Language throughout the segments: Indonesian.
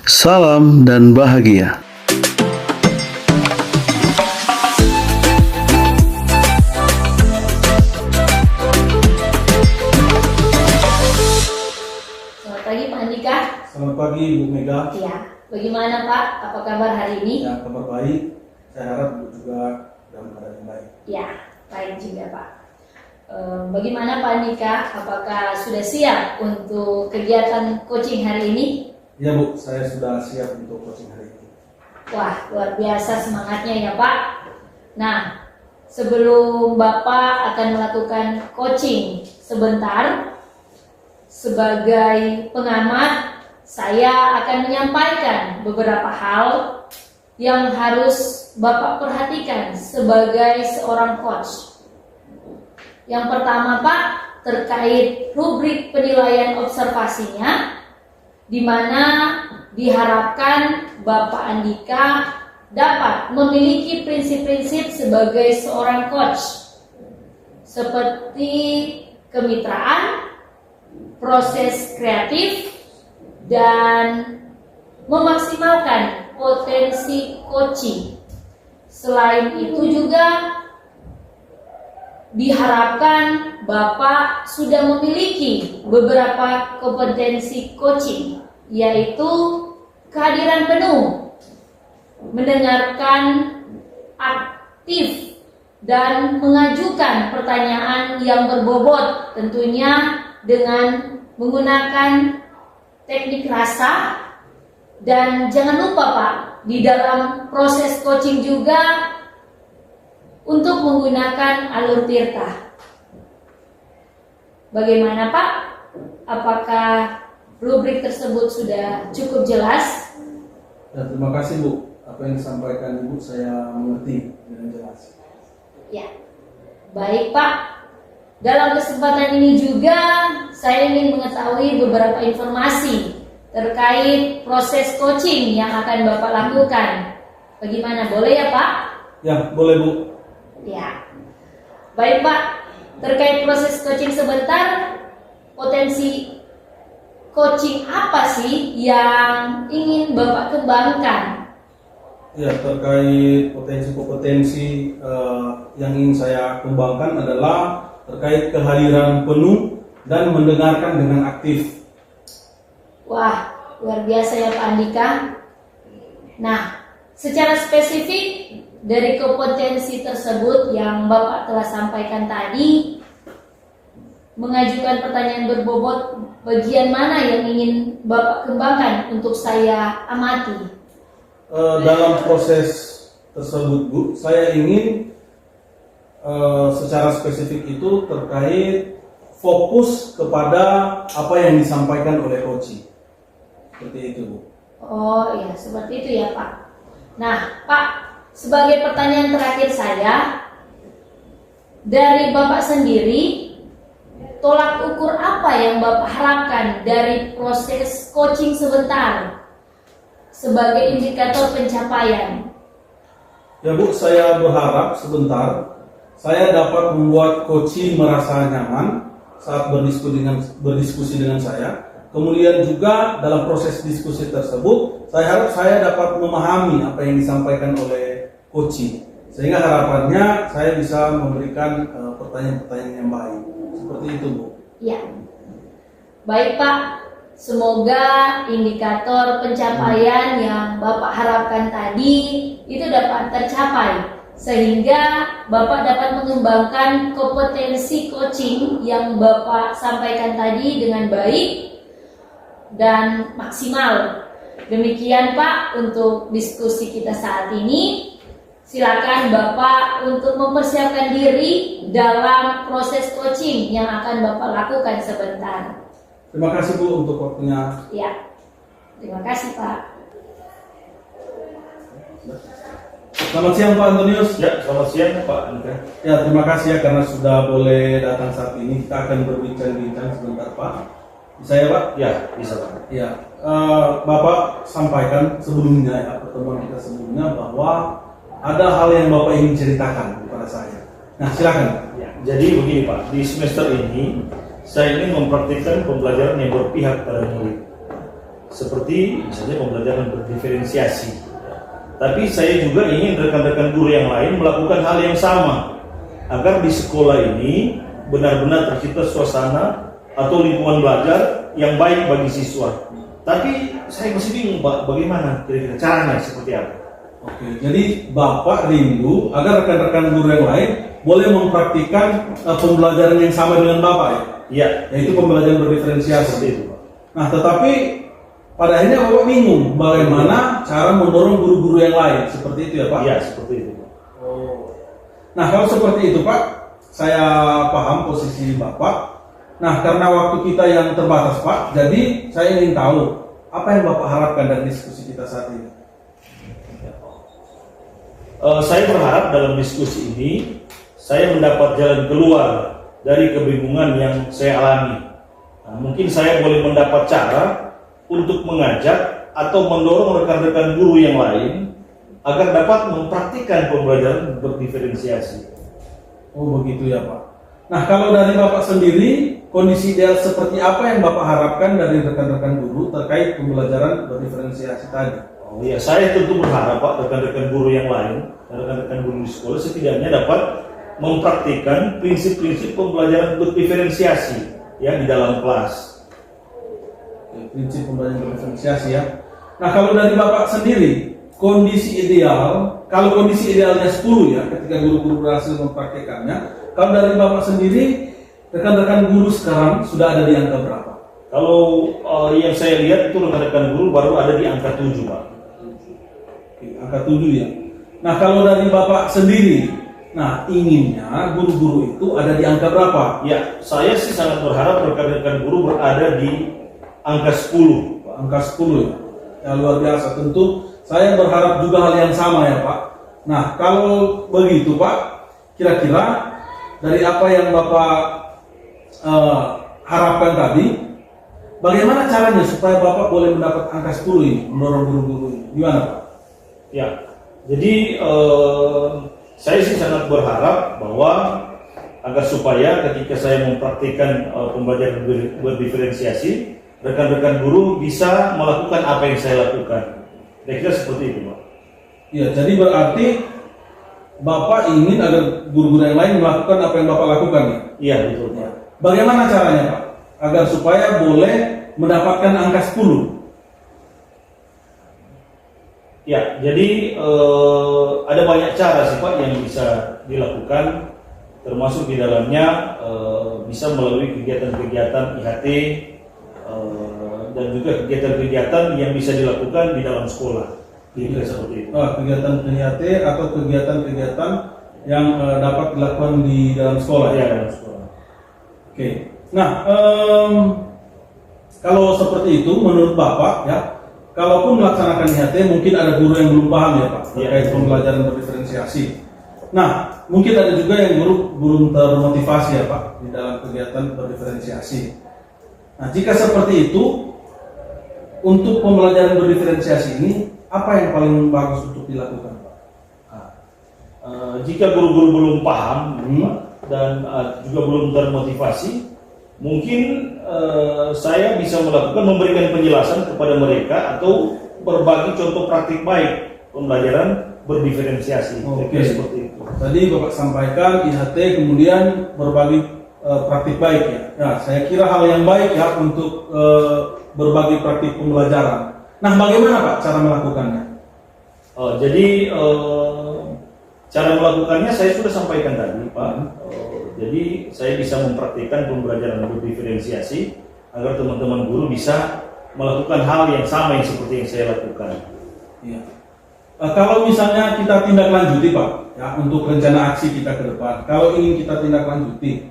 Salam dan bahagia. Selamat pagi Pak Andika. Selamat pagi Bu Mega. Iya. Bagaimana Pak? Apa kabar hari ini? Ya, kabar baik. Saya harap Bu juga dalam keadaan yang baik. Ya, baik juga Pak. Bagaimana Pak Andika? Apakah sudah siap untuk kegiatan coaching hari ini? Ya Bu, saya sudah siap untuk coaching hari ini. Wah, luar biasa semangatnya ya Pak. Nah, sebelum Bapak akan melakukan coaching sebentar, sebagai pengamat, saya akan menyampaikan beberapa hal yang harus Bapak perhatikan sebagai seorang coach. Yang pertama Pak, terkait rubrik penilaian observasinya, di mana diharapkan Bapak Andika dapat memiliki prinsip-prinsip sebagai seorang coach, seperti kemitraan, proses kreatif, dan memaksimalkan potensi coaching. Selain itu juga diharapkan Bapak sudah memiliki beberapa kompetensi coaching, yaitu kehadiran penuh, mendengarkan aktif, dan mengajukan pertanyaan yang berbobot, tentunya dengan menggunakan teknik rasa. Dan jangan lupa Pak, di dalam proses coaching juga untuk menggunakan alur tirta. Bagaimana Pak? Apakah rubrik tersebut sudah cukup jelas? Ya, terima kasih Bu. Apa yang disampaikan Ibu saya mengerti dengan jelas. Ya, baik Pak. Dalam kesempatan ini juga saya ingin mengetahui beberapa informasi terkait proses coaching yang akan Bapak lakukan. Bagaimana, boleh ya Pak? Ya, boleh Bu. Ya, baik Pak. Terkait proses coaching sebentar, potensi coaching apa sih yang ingin Bapak kembangkan? Ya, terkait potensi-kompetensi yang ingin saya kembangkan adalah terkait kehadiran penuh dan mendengarkan dengan aktif. Wah, luar biasa ya Pak Andika. Nah, secara spesifik dari kompetensi tersebut yang Bapak telah sampaikan tadi, mengajukan pertanyaan berbobot, bagian mana yang ingin Bapak kembangkan untuk saya amati? Dalam proses tersebut Bu, saya ingin secara spesifik itu terkait fokus kepada apa yang disampaikan oleh coaching. Seperti itu Bu. Oh iya, seperti itu ya Pak. Nah Pak, sebagai pertanyaan terakhir saya, dari Bapak sendiri, tolak ukur apa yang Bapak harapkan dari proses coaching sebentar sebagai indikator pencapaian? Ya Bu, saya berharap sebentar saya dapat membuat coaching merasa nyaman saat berdiskusi dengan saya. Kemudian juga dalam proses diskusi tersebut, saya harap saya dapat memahami apa yang disampaikan oleh coaching, sehingga harapannya saya bisa memberikan pertanyaan-pertanyaan yang baik. Seperti itu Bu. Ya, baik Pak. Semoga indikator pencapaian yang Bapak harapkan tadi itu dapat tercapai, sehingga Bapak dapat mengembangkan kompetensi coaching yang Bapak sampaikan tadi dengan baik dan maksimal. Demikian Pak untuk diskusi kita saat ini. Silakan Bapak untuk mempersiapkan diri dalam proses coaching yang akan Bapak lakukan sebentar. Terima kasih Bu untuk waktunya. Ya, terima kasih Pak. Selamat siang Pak Antonius. Ya, selamat siang Pak Andika. Ya, terima kasih ya karena sudah boleh datang saat ini. Kita akan berbincang-bincang sebentar Pak. Bisa ya Pak? Ya, bisa Pak. Ya, Bapak sampaikan sebelumnya ya, pertemuan kita sebelumnya bahwa ada hal yang Bapak ingin ceritakan kepada saya. Nah, silakan. Ya, jadi begini Pak, di semester ini saya ingin mempraktikkan pembelajaran yang berpihak pada murid. seperti misalnya pembelajaran berdiferensiasi. Tapi saya juga ingin rekan-rekan guru yang lain melakukan hal yang sama agar di sekolah ini benar-benar tercipta suasana atau lingkungan belajar yang baik bagi siswa. Tapi saya masih bingung Pak, bagaimana kira-kira caranya seperti apa? Oke, jadi Bapak rindu agar rekan-rekan guru yang lain boleh mempraktikkan pembelajaran yang sama dengan Bapak ya? Iya, Yaitu pembelajaran berdiferensiasi. seperti itu Pak. Nah, tetapi pada akhirnya Bapak bingung bagaimana cara mendorong guru-guru yang lain. Seperti itu ya Pak? Iya, seperti itu Pak. Nah, kalau seperti itu Pak, saya paham posisi Bapak. Nah, karena waktu kita yang terbatas Pak, jadi saya ingin tahu apa yang Bapak harapkan dari diskusi kita saat ini. Saya berharap dalam diskusi ini saya mendapat jalan keluar dari kebingungan yang saya alami. Nah, mungkin saya boleh mendapat cara untuk mengajak atau mendorong rekan-rekan guru yang lain agar dapat mempraktikkan pembelajaran berdiferensiasi. Oh begitu ya Pak. Nah, kalau dari Bapak sendiri, kondisi ideal seperti apa yang Bapak harapkan dari rekan-rekan guru terkait pembelajaran berdiferensiasi tadi? Oh iya, saya tentu berharap Pak, rekan-rekan guru yang lain, rekan-rekan guru di sekolah setidaknya dapat mempraktikkan prinsip-prinsip pembelajaran berdiferensiasi ya di dalam kelas. Prinsip pembelajaran berdiferensiasi ya. Nah, kalau dari Bapak sendiri, kondisi ideal, kalau kondisi idealnya 10 ya, ketika guru-guru berhasil mempraktikannya, kalau dari Bapak sendiri, rekan-rekan guru sekarang sudah ada di angka berapa? Kalau yang saya lihat itu rekan-rekan guru baru ada di angka 7 Pak. Oke, angka 7 ya. Nah, kalau dari Bapak sendiri, nah inginnya guru-guru itu ada di angka berapa? Ya, saya sih sangat berharap rekan-rekan guru berada di angka 10. Angka 10 ya. Ya luar biasa. Tentu saya berharap juga hal yang sama ya Pak. Nah, kalau begitu Pak, kira-kira dari apa yang Bapak harapkan tadi, bagaimana caranya supaya Bapak boleh mendapat angka 10 ini, mendorong guru-guru ini? Gimana Pak? Ya, jadi saya sih sangat berharap bahwa agar supaya ketika saya mempraktikkan pembelajaran berdiferensiasi, rekan-rekan guru bisa melakukan apa yang saya lakukan. Kira-kira seperti itu, Pak. Ya, jadi berarti Bapak ingin agar guru-guru yang lain melakukan apa yang Bapak lakukan ya? Iya, betul, Pak. Bagaimana caranya Pak? Agar supaya boleh mendapatkan angka 10? Ya, jadi ada banyak cara sih Pak yang bisa dilakukan, termasuk di dalamnya bisa melalui kegiatan-kegiatan IHT dan juga kegiatan-kegiatan yang bisa dilakukan di dalam sekolah. Kira-kira seperti itu. Kegiatan IHT atau kegiatan-kegiatan yang dapat dilakukan di dalam sekolah Ya, ya? dalam sekolah. Oke. Nah, kalau seperti itu menurut Bapak ya, kalaupun melaksanakan IHT mungkin ada guru yang belum paham ya Pak terkait pembelajaran berdiferensiasi. Nah, mungkin ada juga yang guru belum termotivasi ya Pak di dalam kegiatan berdiferensiasi. Nah, jika seperti itu, untuk pembelajaran berdiferensiasi ini apa yang paling bagus untuk dilakukan Pak? Jika guru-guru belum paham Pak, dan juga belum termotivasi, mungkin saya bisa memberikan penjelasan kepada mereka atau berbagi contoh praktik baik pembelajaran berdiferensiasi. Oke. Seperti itu. Tadi Bapak sampaikan IHT kemudian berbagi praktik baik ya. Ya, saya kira hal yang baik ya untuk berbagi praktik pembelajaran. Nah, bagaimana Pak cara melakukannya? Jadi cara melakukannya saya sudah sampaikan tadi Pak. Jadi saya bisa mempraktikkan pembelajaran berdiferensiasi agar teman-teman guru bisa melakukan hal yang sama yang seperti yang saya lakukan. Ya. Kalau misalnya kita tindak lanjuti Pak, ya untuk rencana aksi kita ke depan, kalau ingin kita tindak lanjuti,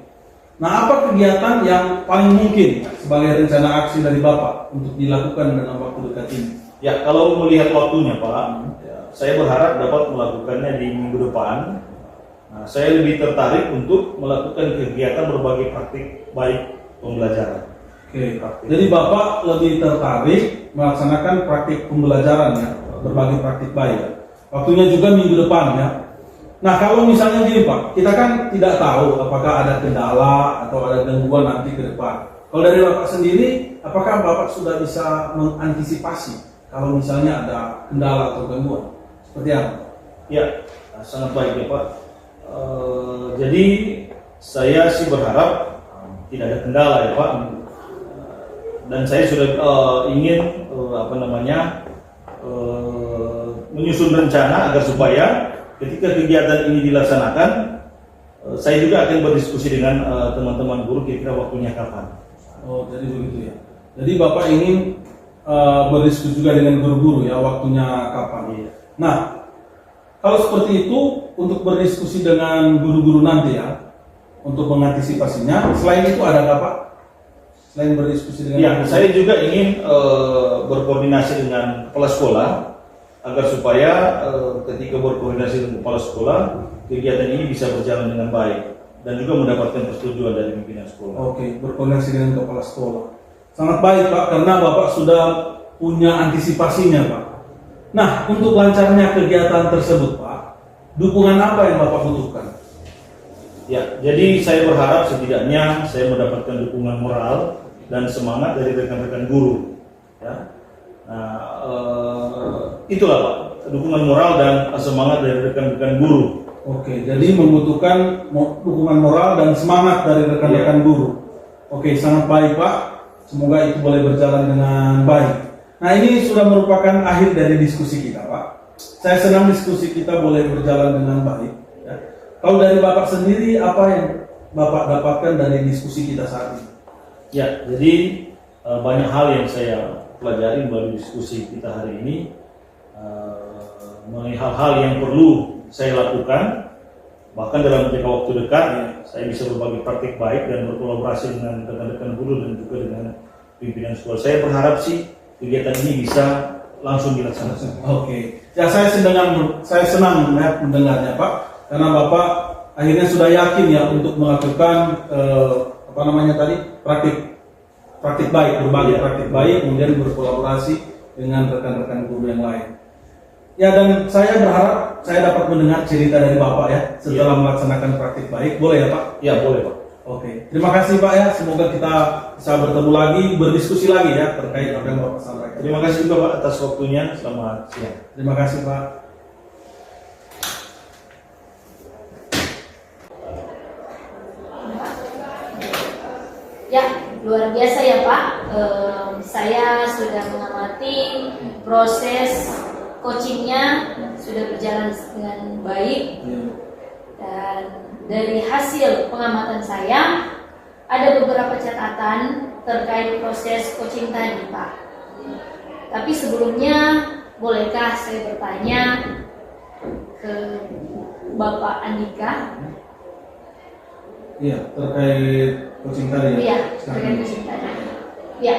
nah apa kegiatan yang paling mungkin sebagai rencana aksi dari Bapak untuk dilakukan dalam waktu dekat ini? Ya, kalau melihat waktunya Pak, ya, saya berharap dapat melakukannya di minggu depan. Nah, saya lebih tertarik untuk melakukan kegiatan berbagai praktik baik pembelajaran. Oke, jadi Bapak lebih tertarik melaksanakan praktik pembelajaran ya, berbagai praktik baik. Waktunya juga minggu depan ya. Nah, kalau misalnya gini Pak, kita kan tidak tahu apakah ada kendala atau ada gangguan nanti ke depan. Kalau dari Bapak sendiri, apakah Bapak sudah bisa mengantisipasi kalau misalnya ada kendala atau gangguan? Seperti apa? Ya, sangat baik ya Pak. Jadi saya sih berharap tidak ada kendala ya Pak. Dan saya sudah ingin menyusun rencana agar supaya ketika kegiatan ini dilaksanakan, saya juga akan berdiskusi dengan teman-teman guru kira-kira waktunya kapan. Oh, jadi begitu ya. Jadi Bapak ingin berdiskusi juga dengan guru-guru ya, waktunya kapan. Iya. Nah, kalau seperti itu untuk berdiskusi dengan guru-guru nanti ya, untuk mengantisipasinya. Selain itu ada apa Pak? Selain berdiskusi dengan Ya, guru-guru? saya juga ingin berkoordinasi dengan kepala sekolah agar supaya ketika berkoordinasi dengan kepala sekolah, kegiatan ini bisa berjalan dengan baik dan juga mendapatkan persetujuan dari pimpinan sekolah. Oke, berkoordinasi dengan kepala sekolah. Sangat baik Pak, karena Bapak sudah punya antisipasinya Pak. Nah, untuk lancarnya kegiatan tersebut Pak, dukungan apa yang Bapak butuhkan? Ya, jadi saya berharap setidaknya saya mendapatkan dukungan moral dan semangat dari rekan-rekan guru. Ya. Nah, itulah Pak, dukungan moral dan semangat dari rekan-rekan guru. Oke, jadi membutuhkan dukungan moral dan semangat dari rekan-rekan guru. Oke, sangat baik Pak. Semoga itu boleh berjalan dengan baik. Nah, ini sudah merupakan akhir dari diskusi kita Pak. Saya senang diskusi kita boleh berjalan dengan baik. Ya. Kalau dari Bapak sendiri, apa yang Bapak dapatkan dari diskusi kita saat ini? Ya, jadi banyak hal yang saya pelajari melalui diskusi kita hari ini, mengenai hal-hal yang perlu saya lakukan, bahkan dalam jangka waktu dekat saya bisa berbagi praktik baik dan berkolaborasi dengan rekan-rekan guru dan juga dengan pimpinan sekolah. Saya berharap sih kegiatan ini bisa langsung dilaksanakan. Oke, ya saya senang ya, mendengarnya Pak, karena Bapak akhirnya sudah yakin ya untuk melakukan praktik baik, berbagi praktik baik, kemudian berkolaborasi dengan rekan-rekan guru yang lain. Ya, dan saya berharap saya dapat mendengar cerita dari Bapak ya setelah melaksanakan praktik baik. Boleh ya Pak? Ya, boleh Pak. Oke, terima kasih Pak ya. Semoga kita bisa bertemu lagi, berdiskusi lagi ya terkait apa yang Bapak sampaikan. Terima kasih juga Pak atas waktunya. Selamat siang. Terima kasih Pak. Ya, luar biasa ya Pak. Saya sudah mengamati proses coachingnya sudah berjalan dengan baik, dan dari hasil pengamatan saya ada beberapa catatan terkait proses coaching tadi Pak. Tapi sebelumnya bolehkah saya bertanya ke Bapak Andika? Iya, terkait coaching tadi ya. Iya, terkait coaching tadi. Ya.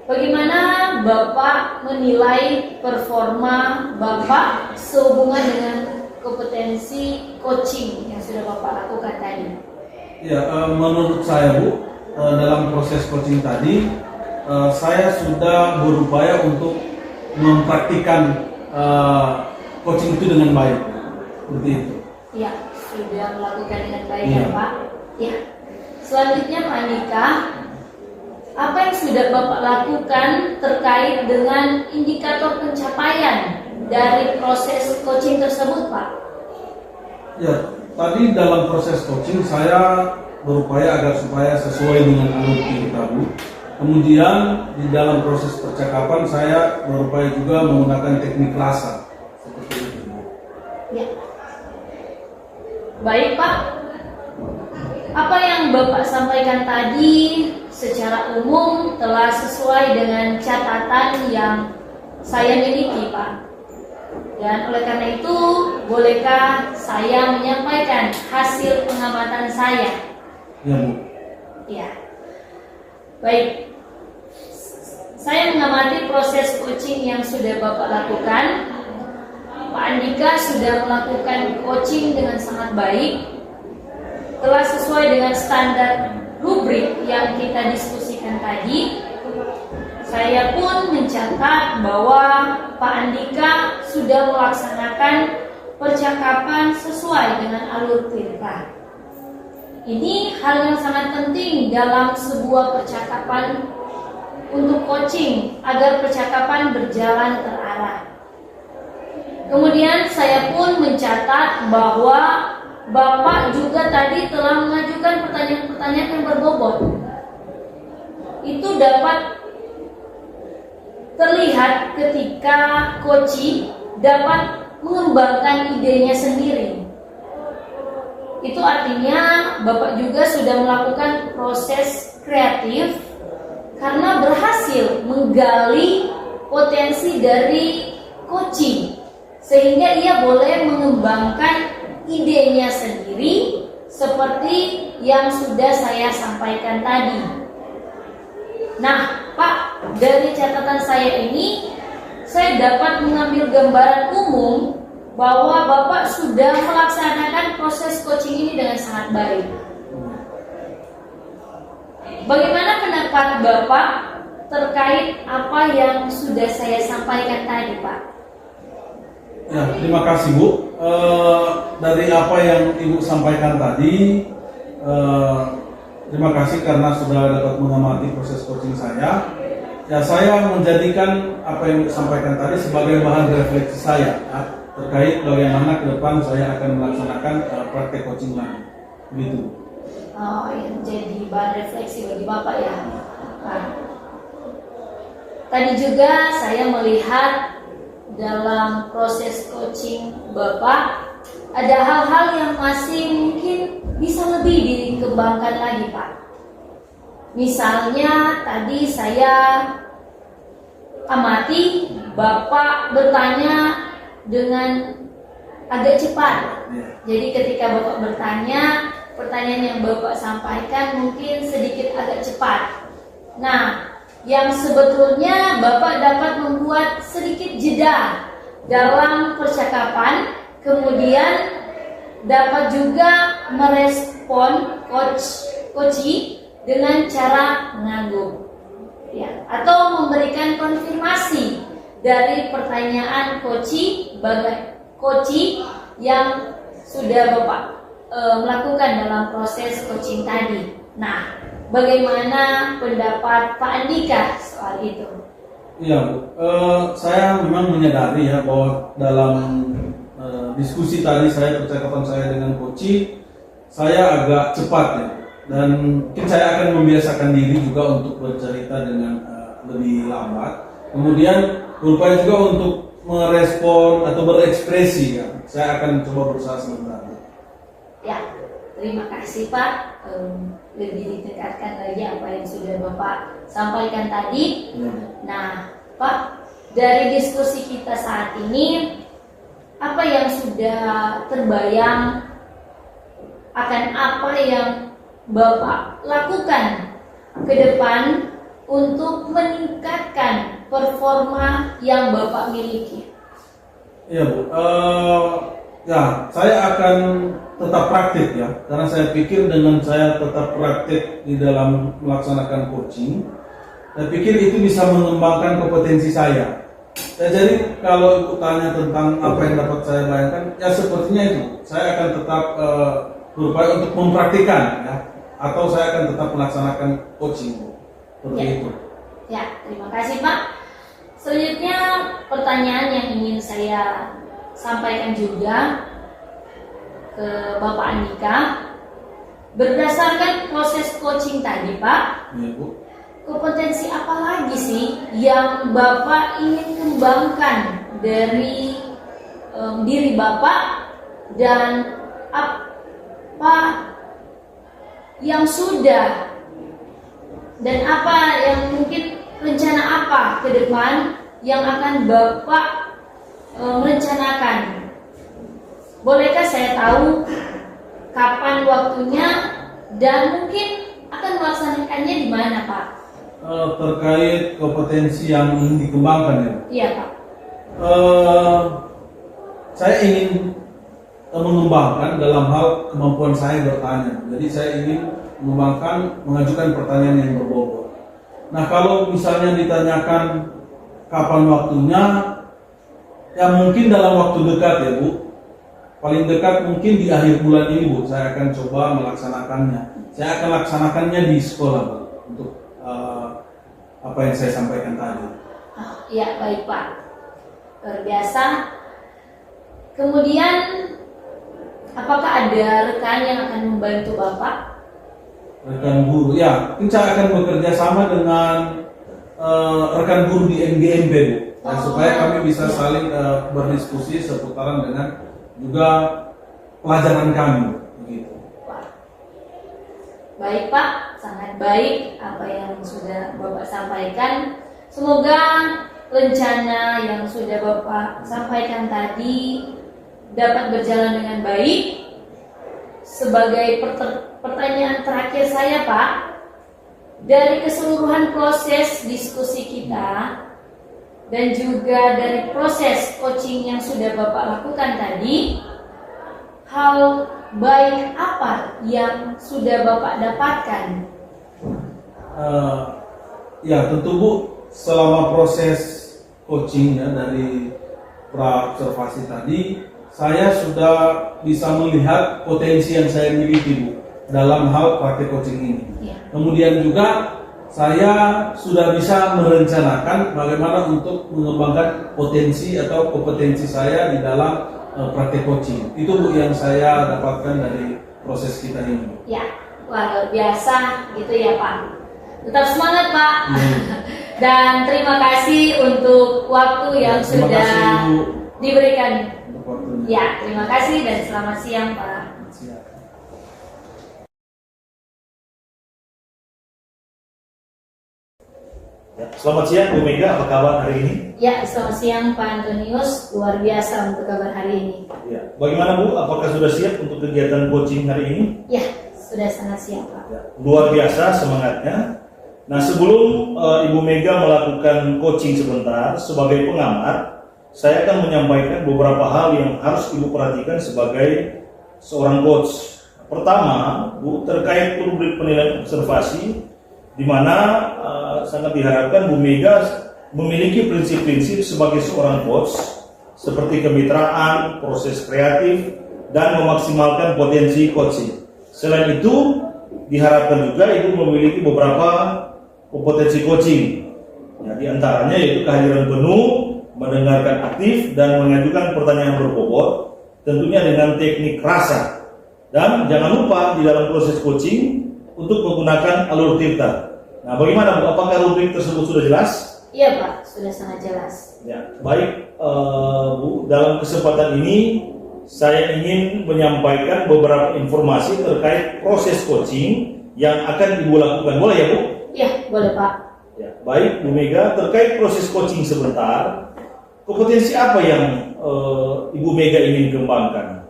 Bagaimana Bapak menilai performa Bapak sehubungan dengan kompetensi coaching yang sudah Bapak lakukan tadi? Ya, menurut saya Bu, dalam proses coaching tadi, saya sudah berupaya untuk mempraktikkan coaching itu dengan baik, seperti itu. Ya, sudah melakukan dengan baik Iya. ya Pak. Ya. Selanjutnya Pak Andika, apa yang sudah Bapak lakukan terkait dengan indikator pencapaian dari proses coaching tersebut Pak? Ya, tadi dalam proses coaching saya berupaya agar supaya sesuai dengan alur kita Bu. Kemudian di dalam proses percakapan saya berupaya juga menggunakan teknik rasa, seperti itu Bu. Ya. Baik Pak, apa yang Bapak sampaikan tadi secara umum telah sesuai dengan catatan yang saya miliki Pak. Dan oleh karena itu, bolehkah saya menyampaikan hasil pengamatan saya? Ya Bu. Ya. Baik. Saya mengamati proses coaching yang sudah Bapak lakukan. Pak Andika sudah melakukan coaching dengan sangat baik, telah sesuai dengan standar rubrik yang kita diskusikan tadi. Saya pun mencatat bahwa Pak Andika sudah melaksanakan percakapan sesuai dengan alur kita. Ini hal yang sangat penting dalam sebuah percakapan untuk coaching agar percakapan berjalan terarah. Kemudian saya pun mencatat bahwa Bapak juga tadi telah mengajukan pertanyaan-pertanyaan yang berbobot. Itu dapat terlihat ketika coaching dapat mengembangkan idenya sendiri. Itu artinya Bapak juga sudah melakukan proses kreatif karena berhasil menggali potensi dari coaching, sehingga ia boleh mengembangkan idenya sendiri seperti yang sudah saya sampaikan tadi. Nah, Pak, dari catatan saya ini saya dapat mengambil gambaran umum bahwa Bapak sudah melaksanakan proses coaching ini dengan sangat baik. Bagaimana pendapat Bapak terkait apa yang sudah saya sampaikan tadi, Pak? Ya, terima kasih Bu. Dari apa yang Ibu sampaikan tadi, terima kasih karena sudah dapat mengamati proses coaching saya. Ya, saya menjadikan apa yang Ibu sampaikan tadi sebagai bahan refleksi saya ya, terkait bagaimana ke depan saya akan melaksanakan praktek coaching lagi. Begitu. Oh, yang jadi bahan refleksi bagi Bapak ya. Nah, tadi juga saya melihat dalam proses coaching Bapak ada hal-hal yang masih mungkin bisa lebih dikembangkan lagi, Pak. Misalnya tadi saya amati Bapak bertanya dengan agak cepat. Jadi ketika Bapak bertanya, pertanyaan yang Bapak sampaikan mungkin sedikit agak cepat. Nah, yang sebetulnya Bapak dapat membuat sedikit jeda dalam percakapan, kemudian dapat juga merespon coaching dengan cara mengangguk, ya, atau memberikan konfirmasi dari pertanyaan coaching yang sudah Bapak melakukan dalam proses coaching tadi. Nah, bagaimana pendapat Pak Andika soal itu? Iya Bu, saya memang menyadari ya bahwa dalam diskusi tadi percakapan saya dengan coaching, saya agak cepat ya. Dan mungkin saya akan membiasakan diri juga untuk bercerita dengan lebih lambat. Kemudian berupaya juga untuk merespon atau berekspresi ya. Saya akan coba berusaha sebentar. Ya, terima kasih Pak. Lebih ditingkatkan lagi apa yang sudah Bapak sampaikan tadi. Nah, Pak, dari diskusi kita saat ini, apa yang sudah terbayang akan apa yang Bapak lakukan ke depan untuk meningkatkan performa yang Bapak miliki? Iya Bu, ya saya akan tetap praktik ya, karena saya pikir dengan saya tetap praktik di dalam melaksanakan coaching, saya pikir itu bisa mengembangkan kompetensi saya. Ya, jadi kalau Ibu tanya tentang apa yang dapat saya bayangkan, ya sepertinya itu, saya akan tetap berupaya untuk mempraktikkan ya, atau saya akan tetap melaksanakan coaching Bu. Seperti itu. Ya, terima kasih Pak. Selanjutnya pertanyaan yang ingin saya sampaikan juga ke Bapak Andika, berdasarkan proses coaching tadi Pak, Ya Bu. kompetensi apa lagi sih yang Bapak ingin kembangkan dari diri Bapak, dan apa yang sudah dan apa yang mungkin rencana apa ke depan yang akan Bapak merencanakan? Bolehkah saya tahu kapan waktunya dan mungkin akan melaksanakannya di mana, Pak? Terkait kompetensi yang ingin dikembangkan ya. Iya, Pak. Saya ingin mengembangkan dalam hal kemampuan saya bertanya. Jadi saya ingin mengajukan pertanyaan yang berbobot. Nah, kalau misalnya ditanyakan kapan waktunya, ya mungkin dalam waktu dekat ya Bu. Paling dekat mungkin di akhir bulan ini Bu, saya akan coba melaksanakannya. Saya akan laksanakannya di sekolah Bu, untuk apa yang saya sampaikan tadi. Ya, baik Pak. Luar biasa. Kemudian, apakah ada rekan yang akan membantu Bapak? Rekan guru, ya, mungkin saya akan bekerja sama dengan rekan guru di MGMP, Bu. Ya, supaya kami bisa saling berdiskusi seputaran dengan juga pelajaran kami. Begitu. Baik Pak, sangat baik apa yang sudah Bapak sampaikan. Semoga rencana yang sudah Bapak sampaikan tadi dapat berjalan dengan baik. Sebagai pertanyaan terakhir saya Pak, dari keseluruhan proses diskusi kita dan juga dari proses coaching yang sudah Bapak lakukan tadi, hal baik apa yang sudah Bapak dapatkan? Ya, tentu Bu, selama proses coaching ya, dari pra-observasi tadi, saya sudah bisa melihat potensi yang saya miliki, Bu, dalam hal praktek coaching ini. Ya. Kemudian juga saya sudah bisa merencanakan bagaimana untuk mengembangkan potensi atau kompetensi saya di dalam praktek coaching. Itu Bu yang saya dapatkan dari proses kita ini. Ya, wah, luar biasa gitu ya Pak. Tetap semangat Pak. Dan terima kasih untuk waktu yang Terima sudah kasih, Bu, diberikan. untuk waktunya. Ya, terima kasih dan selamat siang Pak. Siap. Ya, selamat siang Bu Mega, apa kabar hari ini? Ya, selamat siang Pak Antonius. Luar biasa untuk kabar hari ini. Ya, bagaimana Bu? Apakah sudah siap untuk kegiatan coaching hari ini? Ya, sudah sangat siap Pak. Ya, luar biasa semangatnya. Nah, sebelum Ibu Mega melakukan coaching sebentar sebagai pengamat, saya akan menyampaikan beberapa hal yang harus Ibu perhatikan sebagai seorang coach. Pertama, Bu, terkait rubrik penilaian observasi, di mana sangat diharapkan Bu Mega memiliki prinsip-prinsip sebagai seorang coach seperti kemitraan, proses kreatif, dan memaksimalkan potensi coaching. Selain itu, diharapkan juga Ibu memiliki beberapa kompetensi coaching. Ya, di antaranya yaitu kehadiran penuh, mendengarkan aktif, dan mengajukan pertanyaan berbobot, tentunya dengan teknik rasa. Dan jangan lupa di dalam proses coaching untuk menggunakan alur tirta. Nah, bagaimana Bu? Apakah rubrik tersebut sudah jelas? Iya Pak, sudah sangat jelas. Ya, baik Bu. Dalam kesempatan ini saya ingin menyampaikan beberapa informasi terkait proses coaching yang akan Ibu lakukan. Boleh ya Bu? Ya, boleh Pak. Ya, baik Bu Mega, terkait proses coaching sebentar, kompetensi apa yang Ibu Mega ingin kembangkan?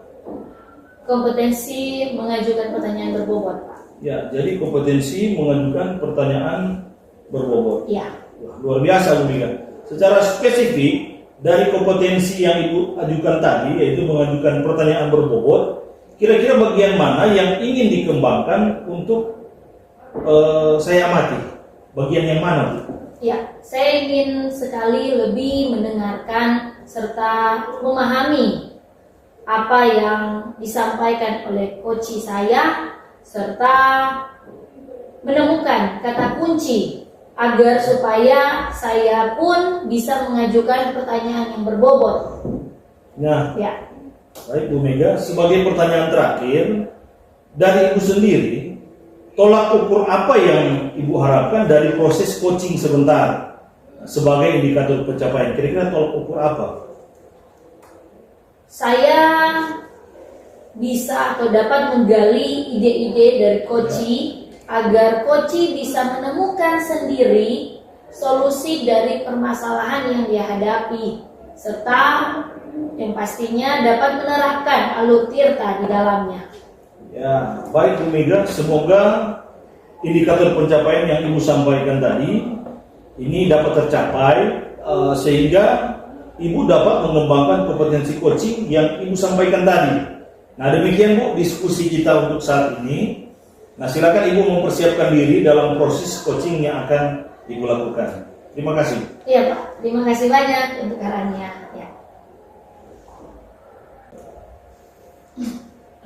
Kompetensi mengajukan pertanyaan berbobot Pak. Ya, jadi kompetensi mengajukan pertanyaan berbobot. Ya. Wah, luar biasa Bu Mega. Secara spesifik dari kompetensi yang Ibu ajukan tadi, yaitu mengajukan pertanyaan berbobot, kira-kira bagian mana yang ingin dikembangkan untuk saya amati? Bagian yang mana Bu? Ya, saya ingin sekali lebih mendengarkan serta memahami apa yang disampaikan oleh coach saya serta menemukan kata kunci agar supaya saya pun bisa mengajukan pertanyaan yang berbobot. Nah, Ya, baik Bu Mega, sebagai pertanyaan terakhir dari Ibu sendiri, tolak ukur apa yang Ibu harapkan dari proses coaching sebentar sebagai indikator pencapaian? Kira-kira tolak ukur apa? saya bisa atau dapat menggali ide-ide dari coach agar coach bisa menemukan sendiri solusi dari permasalahan yang dia hadapi serta yang pastinya dapat menerapkan alur tirta di dalamnya. Ya, baik Bu Mega, semoga indikator pencapaian yang Ibu sampaikan tadi ini dapat tercapai sehingga Ibu dapat mengembangkan kompetensi coaching yang Ibu sampaikan tadi. Nah, demikian Bu diskusi kita untuk saat ini. Nah, silakan Ibu mempersiapkan diri dalam proses coaching yang akan Ibu lakukan. Terima kasih. Iya Pak, terima kasih banyak untuk arahannya. Ya.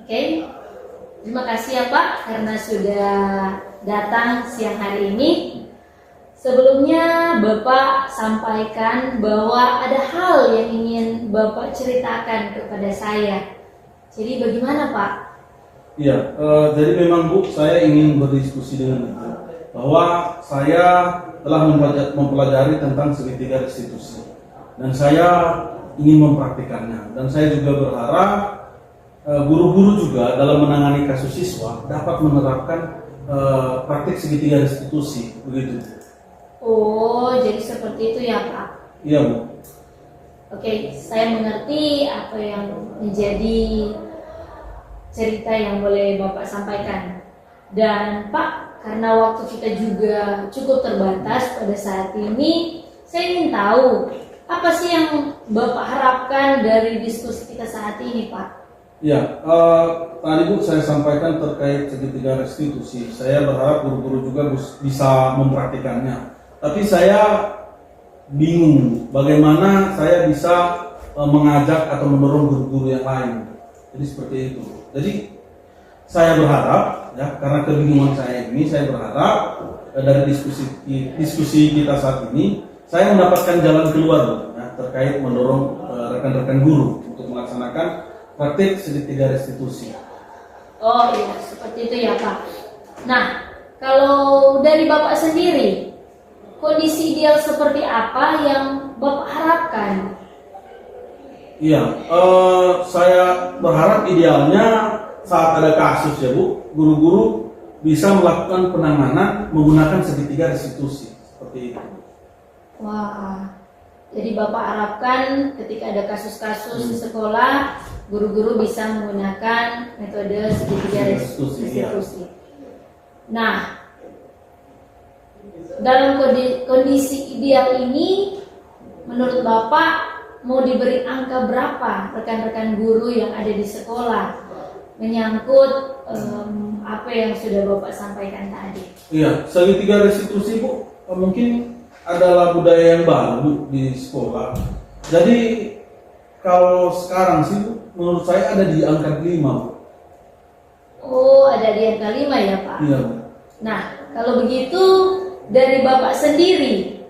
Oke, terima kasih ya Pak karena sudah datang siang hari ini. Sebelumnya Bapak sampaikan bahwa ada hal yang ingin Bapak ceritakan kepada saya. Jadi bagaimana Pak? Iya, jadi memang Bu, saya ingin berdiskusi dengan Ibu bahwa saya telah mempelajari tentang segitiga restitusi dan saya ingin mempraktikannya, dan saya juga berharap guru-guru juga dalam menangani kasus siswa dapat menerapkan praktik segitiga restitusi, begitu. Oh, jadi seperti itu ya Pak? Iya Bu. Oke, saya mengerti apa yang menjadi cerita yang boleh Bapak sampaikan. Dan Pak, karena waktu kita juga cukup terbatas pada saat ini, saya ingin tahu apa sih yang Bapak harapkan dari diskusi kita saat ini, Pak? Ya, tadi Bu saya sampaikan terkait segitiga restitusi. Saya berharap guru-guru juga bisa mempraktikannya. Tapi saya bingung bagaimana saya bisa mengajak atau mendorong guru-guru yang lain. Jadi seperti itu. Jadi saya berharap, ya, karena kebingungan saya ini, saya berharap dari diskusi kita saat ini, saya mendapatkan jalan keluar, ya, terkait mendorong rekan-rekan guru untuk melaksanakan praktik segitiga restitusi. Oh iya, seperti itu ya Pak. Nah, kalau dari Bapak sendiri, kondisi ideal seperti apa yang Bapak harapkan? Iya, saya berharap idealnya saat ada kasus ya Bu, guru-guru bisa melakukan penanganan menggunakan segitiga restitusi seperti itu. Wah, jadi Bapak harapkan ketika ada kasus-kasus di sekolah, guru-guru bisa menggunakan metode segitiga restitusi. Nah, dalam kondisi ideal ini, menurut Bapak mau diberi angka berapa rekan-rekan guru yang ada di sekolah menyangkut apa yang sudah Bapak sampaikan tadi? Iya, segitiga restitusi Bu, mungkin adalah budaya yang baru Bu di sekolah. Jadi kalau sekarang sih Bu, menurut saya ada di angka 5 Bu. Oh, ada di angka 5 ya Pak? Iya Bu. Nah, kalau begitu dari Bapak sendiri,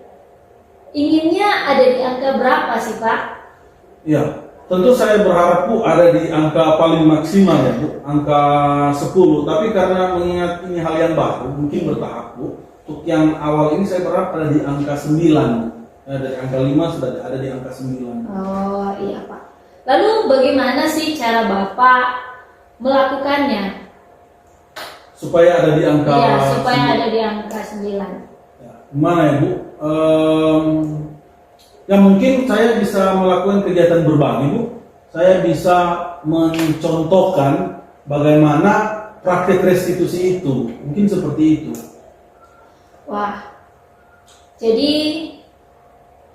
inginnya ada di angka berapa sih Pak? Iya, tentu saya berharap Bu ada di angka paling maksimal ya Bu, angka 10. Tapi karena mengingat ini hal yang baru, mungkin bertahap Bu. Untuk yang awal ini saya berharap ada di angka 9. Ya, dari angka 5 sudah ada di angka 9. Oh iya Pak. Lalu bagaimana sih cara Bapak melakukannya? Supaya ada di angka Iya, supaya 9. ada di angka 9. Ya, gimana ya Bu? Ya mungkin saya bisa melakukan kegiatan berbagi Bu. Saya bisa mencontohkan bagaimana praktik restitusi itu. Mungkin seperti itu. Wah, jadi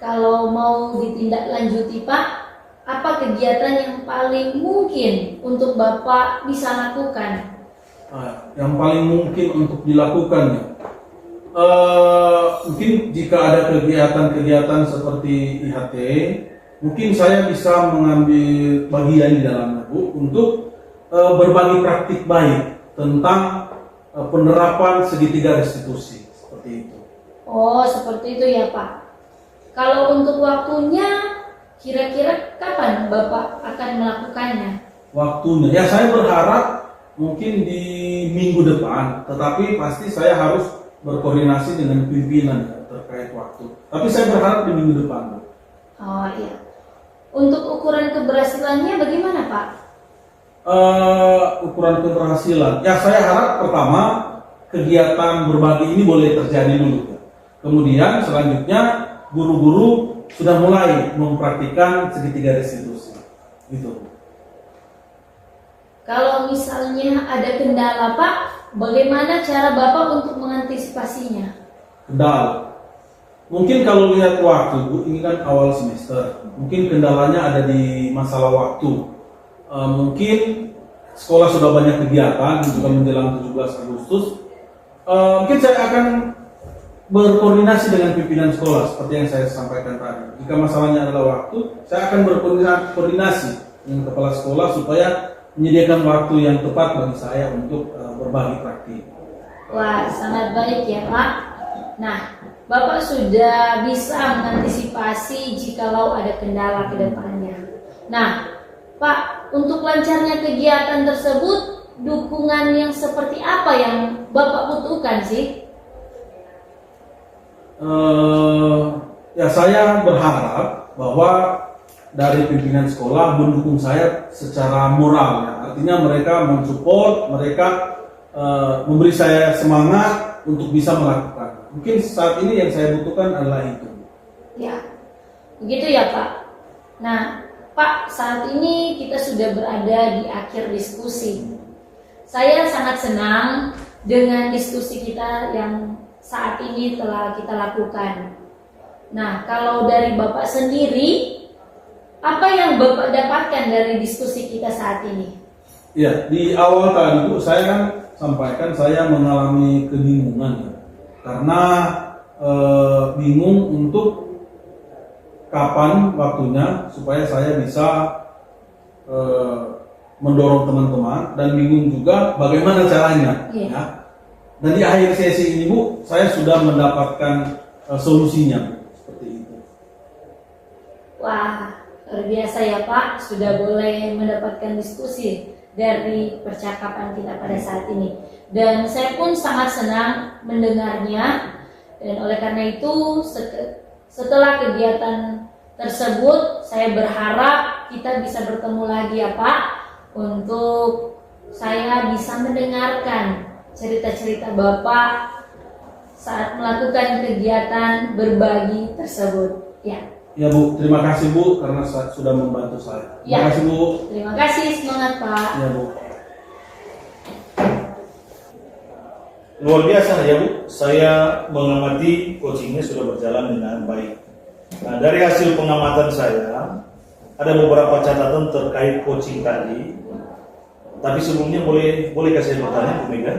kalau mau ditindaklanjuti Pak, apa kegiatan yang paling mungkin untuk Bapak bisa lakukan? Yang paling mungkin untuk dilakukan ya, mungkin jika ada kegiatan-kegiatan seperti IHT, mungkin saya bisa mengambil bagian di dalamnya Bu untuk berbagi praktik baik tentang penerapan segitiga restitusi seperti itu. Oh, seperti itu ya Pak. Kalau untuk waktunya, kira-kira kapan Bapak akan melakukannya? Waktunya, ya saya berharap mungkin di minggu depan, tetapi pasti saya harus berkoordinasi dengan pimpinan terkait waktu. Tapi saya berharap di minggu depan. Oh iya. Untuk ukuran keberhasilannya bagaimana Pak? Ukuran keberhasilan, ya saya harap pertama kegiatan berbagi ini boleh terjadi dulu. Kemudian selanjutnya guru-guru sudah mulai mempraktikkan segitiga restitusi. Gitu. Kalau Misalnya ada kendala Pak, bagaimana cara Bapak untuk mengantisipasinya? kendala, mungkin kalau lihat waktu Bu, ini kan awal semester, mungkin kendalanya ada di masalah waktu. Mungkin sekolah sudah banyak kegiatan juga menjelang 17 Agustus. Mungkin saya akan berkoordinasi dengan pimpinan sekolah seperti yang saya sampaikan tadi. Jika masalahnya adalah waktu, saya akan berkoordinasi dengan kepala sekolah supaya menyediakan waktu yang tepat bagi saya untuk berbagi praktik. Wah, sangat baik ya Pak. Nah, Bapak sudah bisa mengantisipasi jikalau ada kendala ke depannya. Nah, Pak, untuk lancarnya kegiatan tersebut, dukungan yang seperti apa yang Bapak butuhkan sih? Ya, saya berharap bahwa dari pimpinan sekolah mendukung saya secara moral, ya. Artinya mereka mensupport, mereka memberi saya semangat untuk bisa melakukan. Mungkin saat ini yang saya butuhkan adalah itu. Ya, begitu ya Pak. Nah, Pak, saat ini kita sudah berada di akhir diskusi. Saya sangat senang dengan diskusi kita yang saat ini telah kita lakukan. Nah, kalau dari Bapak sendiri, apa yang Bapak dapatkan dari diskusi kita saat ini? Ya, di awal tadi Bu, saya kan sampaikan saya mengalami kebingungan, ya. Karena bingung untuk kapan waktunya supaya saya bisa mendorong teman-teman, dan bingung juga bagaimana caranya. Iya. Ya. Dan di akhir sesi ini Bu, saya sudah mendapatkan solusinya seperti itu. Wah, luar biasa ya Pak, sudah boleh mendapatkan diskusi dari percakapan kita pada saat ini. Dan saya pun sangat senang mendengarnya. Dan oleh karena itu, setelah kegiatan tersebut, saya berharap kita bisa bertemu lagi ya Pak, untuk saya bisa mendengarkan cerita-cerita Bapak saat melakukan kegiatan berbagi tersebut. Ya. Ya Bu, terima kasih Bu karena sudah membantu saya. Terima Ya. kasih Bu. Terima kasih, semangat Pak. Ya Bu. Luar biasa ya Bu, saya mengamati coachingnya sudah berjalan dengan baik. Nah, dari hasil pengamatan saya, ada beberapa catatan terkait coaching tadi. Tapi sebelumnya boleh saya bertanya Bu Mega?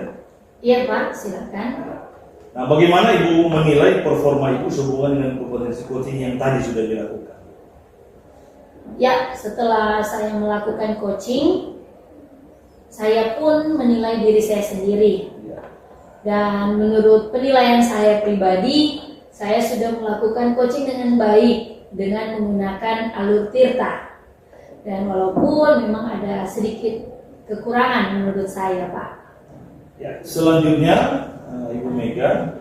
Iya Pak, silakan. Nah, bagaimana Ibu menilai performa Ibu sehubungan dengan kompetensi coaching yang tadi sudah dilakukan? Ya, setelah saya melakukan coaching, saya pun menilai diri saya sendiri. Dan menurut penilaian saya pribadi, saya sudah melakukan coaching dengan baik dengan menggunakan alur tirta. Dan walaupun memang ada sedikit kekurangan menurut saya, Pak. Ya, selanjutnya Ibu Mega,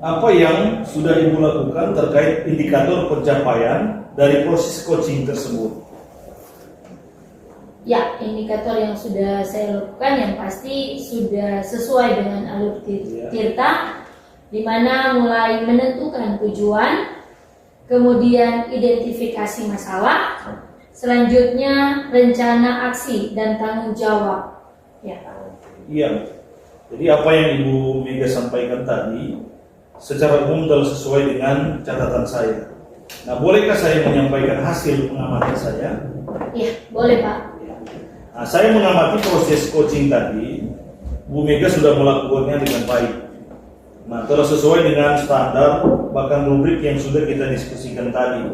apa yang sudah Ibu lakukan terkait indikator pencapaian dari proses coaching tersebut? Ya, indikator yang sudah saya lakukan yang pasti sudah sesuai dengan alur tirta, di mana mulai menentukan tujuan, kemudian identifikasi masalah, selanjutnya rencana aksi dan tanggung jawab. Ya, Pak. Iya. Jadi apa yang Ibu Mega sampaikan tadi secara umum telah sesuai dengan catatan saya. Nah, bolehkah saya menyampaikan hasil pengamatan saya? Iya, boleh Pak. Nah, saya mengamati proses coaching tadi, Bu Mega sudah melakukannya dengan baik. Nah, telah sesuai dengan standar bahkan rubrik yang sudah kita diskusikan tadi.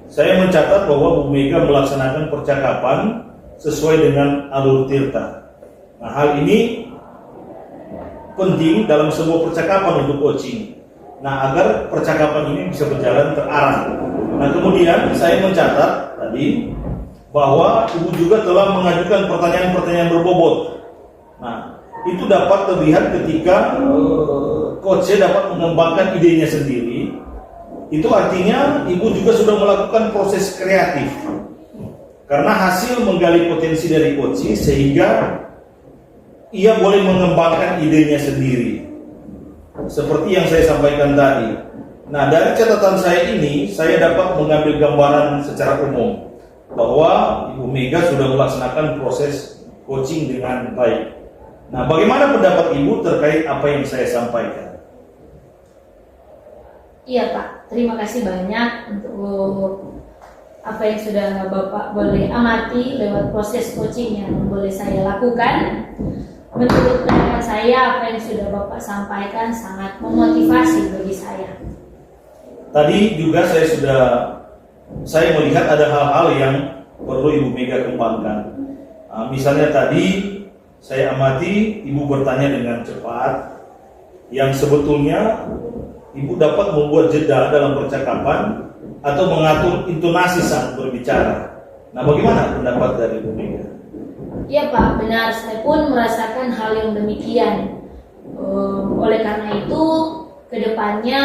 Saya mencatat bahwa Bu Mega melaksanakan percakapan sesuai dengan alur tirta. Nah, hal ini penting dalam sebuah percakapan untuk coaching. Nah, agar percakapan ini bisa berjalan terarah. Nah, kemudian saya mencatat tadi bahwa Ibu juga telah mengajukan pertanyaan-pertanyaan berbobot. Nah, itu dapat terlihat ketika coachnya dapat mengembangkan idenya sendiri. Itu artinya Ibu juga sudah melakukan proses kreatif. Karena hasil menggali potensi dari coaching sehingga ia boleh mengembangkan idenya sendiri. Seperti yang saya sampaikan tadi. Nah, dari catatan saya ini, saya dapat mengambil gambaran secara umum bahwa Ibu Mega sudah melaksanakan proses coaching dengan baik. Nah, bagaimana pendapat Ibu terkait apa yang saya sampaikan? Iya Pak, terima kasih banyak untuk apa yang sudah Bapak boleh amati lewat proses coaching yang boleh saya lakukan. Menurut pendapat saya, apa yang sudah Bapak sampaikan sangat memotivasi bagi saya. Tadi juga saya melihat ada hal-hal yang perlu Ibu Mega kembangkan. Misalnya tadi saya amati Ibu bertanya dengan cepat, yang sebetulnya Ibu dapat membuat jeda dalam percakapan atau mengatur intonasi saat berbicara. Nah, bagaimana pendapat dari Bu Mega? Iya Pak, benar. Saya pun merasakan hal yang demikian. Oleh karena itu, kedepannya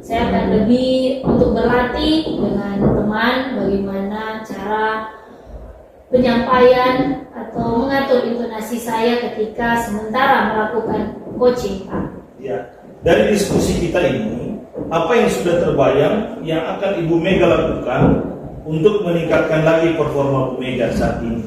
saya akan lebih untuk berlatih dengan teman bagaimana cara penyampaian atau mengatur intonasi saya ketika sementara melakukan coaching, Pak. Ya, dari diskusi kita ini, apa yang sudah terbayang yang akan Ibu Mega lakukan untuk meningkatkan lagi performa Bu Mega saat ini?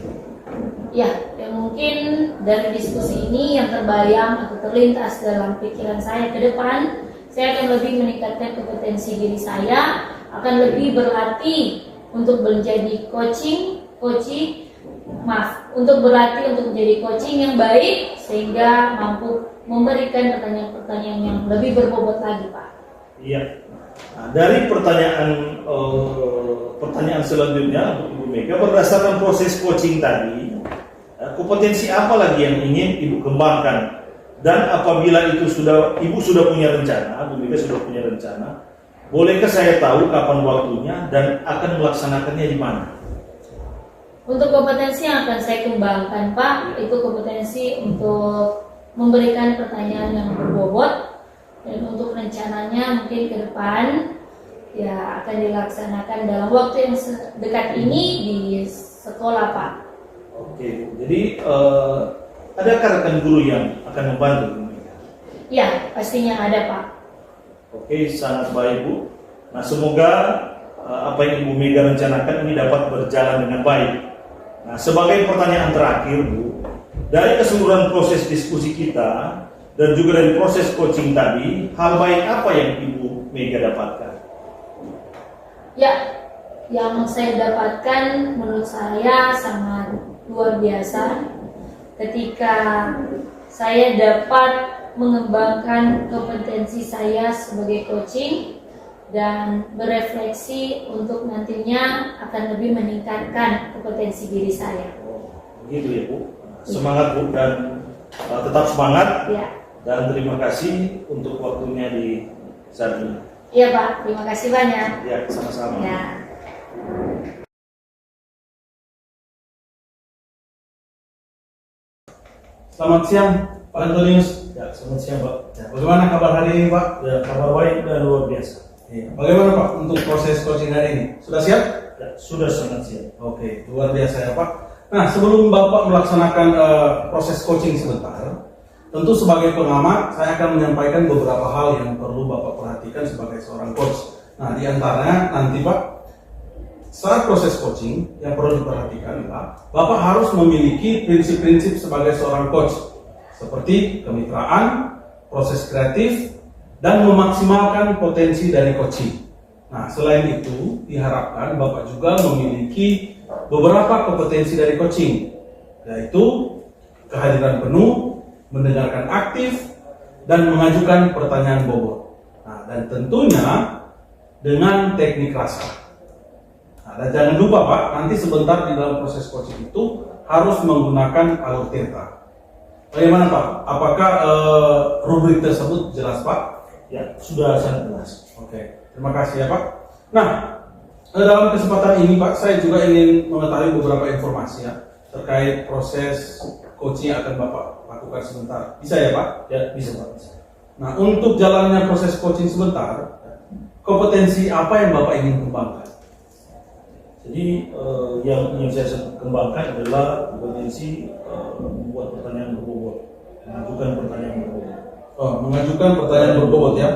Ya, yang mungkin dari diskusi ini yang terbayang atau terlintas dalam pikiran saya ke depan, saya akan lebih meningkatkan kompetensi diri saya, akan lebih berlatih untuk menjadi untuk berlatih untuk menjadi coaching yang baik sehingga mampu memberikan pertanyaan-pertanyaan yang lebih berbobot lagi, Pak. Iya. Nah, dari pertanyaan selanjutnya untuk Ibu Mega, berdasarkan proses coaching tadi, kompetensi apa lagi yang ingin Ibu kembangkan? Dan apabila itu Ibu sudah punya rencana, Bu Mega sudah punya rencana, bolehkah saya tahu kapan waktunya dan akan melaksanakannya di mana? Untuk kompetensi yang akan saya kembangkan, Pak, itu kompetensi untuk memberikan pertanyaan yang berbobot, dan untuk rencananya mungkin ke depan ya akan dilaksanakan dalam waktu yang dekat ini di sekolah, Pak. Oke, jadi adakah rekan guru yang akan membantu Bu Mega? Ya, pastinya ada, Pak. Oke, sangat baik Bu. Nah, semoga apa yang Ibu Mega rencanakan ini dapat berjalan dengan baik. Nah, sebagai pertanyaan terakhir Bu, dari keseluruhan proses diskusi kita dan juga dari proses coaching tadi, hal baik apa yang Ibu Mega dapatkan? Ya, yang saya dapatkan menurut saya sangat luar biasa ketika saya dapat mengembangkan kompetensi saya sebagai coaching dan berefleksi untuk nantinya akan lebih meningkatkan kompetensi diri saya. Begitu ya Bu. Semangat Bu, dan tetap semangat. Ya. Dan terima kasih untuk waktunya di saat ini. Iya Pak, terima kasih banyak. Ya, sama-sama. Ya. Selamat siang, Pak Antonius. Ya, selamat siang Pak. Ya, Bagaimana kabar hari ini, Pak? ya, kabar baik dan luar biasa. Iya. Bagaimana Pak untuk proses coaching hari ini? Sudah siap? Ya, sudah sangat siap. Oke, luar biasa ya Pak. Nah, sebelum Bapak melaksanakan proses coaching sebentar, tentu sebagai pengamat saya akan menyampaikan beberapa hal yang perlu Bapak perhatikan sebagai seorang coach. Nah, di antaranya nanti Pak, saat proses coaching yang perlu diperhatikan Pak, Bapak harus memiliki prinsip-prinsip sebagai seorang coach, seperti kemitraan, proses kreatif, dan memaksimalkan potensi dari coaching. Nah, selain itu, diharapkan Bapak juga memiliki beberapa kompetensi dari coaching, yaitu kehadiran penuh, mendengarkan aktif, dan mengajukan pertanyaan bobot. Nah, dan tentunya dengan teknik rasa. Nah, dan jangan lupa Pak, nanti sebentar di dalam proses coaching itu harus menggunakan alur tirta. Bagaimana Pak? Apakah rubrik tersebut jelas Pak? Ya, sudah sangat jelas. Oke, terima kasih ya Pak. Nah, dalam kesempatan ini Pak, saya juga ingin mengetahui beberapa informasi ya terkait proses coaching yang akan Bapak lakukan sebentar. Bisa ya Pak? Ya, bisa Pak. Bisa. Nah, untuk jalannya proses coaching sebentar, kompetensi apa yang Bapak ingin kembangkan? Jadi yang ingin saya kembangkan adalah kompetensi membuat pertanyaan berbobot, mengajukan pertanyaan berbobot. Mengajukan pertanyaan berbobot ya.